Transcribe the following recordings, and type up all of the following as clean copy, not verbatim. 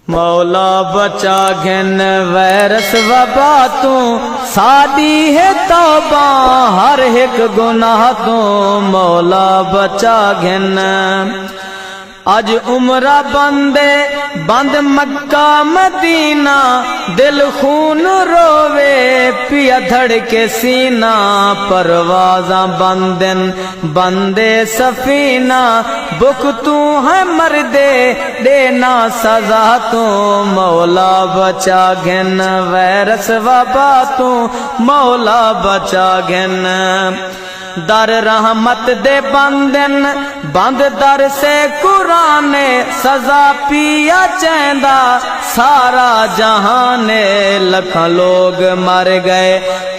मौला बचा घिन वैरस वबा तू, सादी है तौबा हर एक गुनाह तू। मौला बचा घिन अज उमरा बंदे बंद मक्का मदीना, दिल खून रोवे पिया धड़ के सीना। परवाजा बंदन बंदे सफीना, बुक तू है मर्दे देना सजा तू। मौला बचा घिन वैरस वबा तू, मौला बचा घिन दर रहमत दे बंदन बंद दर से कुराने। सजा पिया चैंदा सारा जहाने, लख लोग मर गए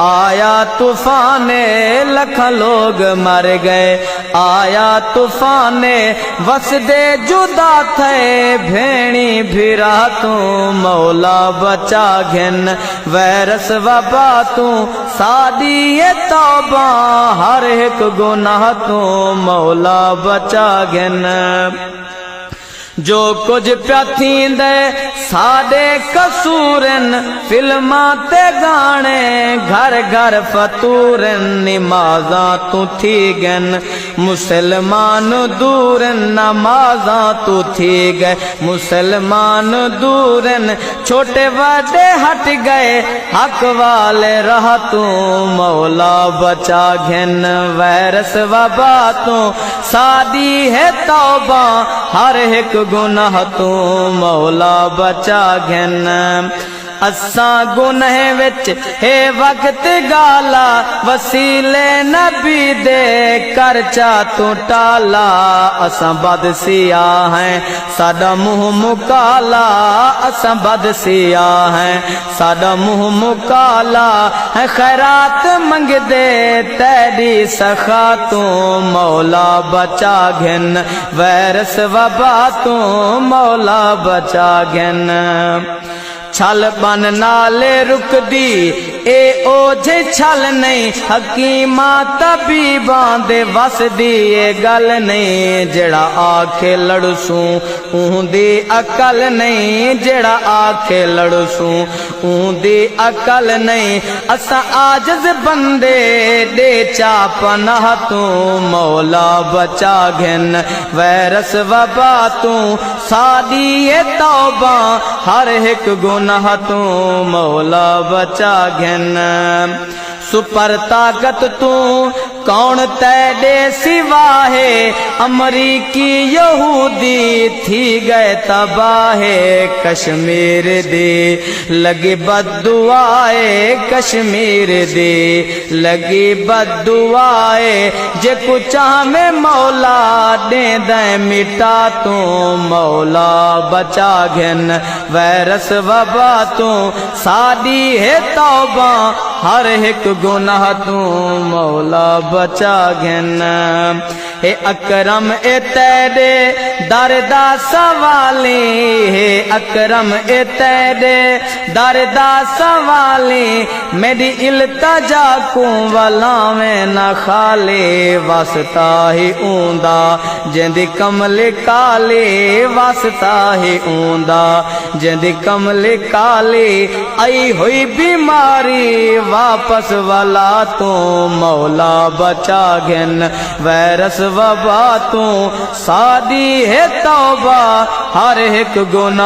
आया तूफाने। लख लोग मर गए आया तूफाने, वस दे जुदा थे भेणी भिरा तू। मौला बचा घिन वैरस वबा तू, सादी ये तौबा हर एक गुनाह तू। मौला बचा घिन जो कुछ प्या थींदे साडे कसूरन, फिल्मा ते गाने घर घर फतूरन। निमाजा तू थी गन मुसलमान दूरन, नमाजा तू थी गए मुसलमान दूरन। छोटे बड़े हट गए हक वाले रह तू। मौला बचा घिन वैरस वबा तू, सादी है तौबा हर एक गुनाह तू। मौला बचा घिन असा गुनाह विच है वक्त गाला, वसीले नबी दे करचा तू टाला। असा बदसिया है साडा मुंह मुकाला, असा बदसिया है साडा मुंह मुकाला। है खैरात मंग दे तेरी सखा तू। मौला बचा घिन वैरस वबा तू, मौला बचा घिन छल बन नाले रुक दी ए ओझे छल नहीं। हकीमा तबीबा दे वस दी ए गल नहीं। जेड़ा आखे लड़सू ऊंदी अकल नहीं, जेड़ा आखे लड़सू ऊंदी अकल नहीं। असा आजज बंदे दे चा पनाह तू। मौला बचा घिन वैरस वबा तू, सादी ये तौबा हर एक गुनाह तू। मौला बचा घिन सुपर ताकत तू कौन तेरे सिवा है। अमरीकी यहूदी थी गए तबाहे, कश्मीर दे लगी बद्दुआए। कश्मीर दे लगी बद्दुआए, जे कुछ में मौला दे दे मिटा तू। मौला बचा घिन वैरस वबा तू, सादी है तौबा हर एक गुनाह तू। मौला बचा घिन हे अकरम ए तेरे दरदा सवाली। हे अकरम ए तेरे दरदा सवाली, मेरी इल्तजा को वला में न खाले। वास्ता ही ऊंदा जिंदी कमल काले, वास्ता ही ऊंदा जिंदी कमल काले। आई हुई बीमारी वापस वाला तू। मौला बचा घिन वैरस वबा तू, सादी है तौबा हर एक गुनाह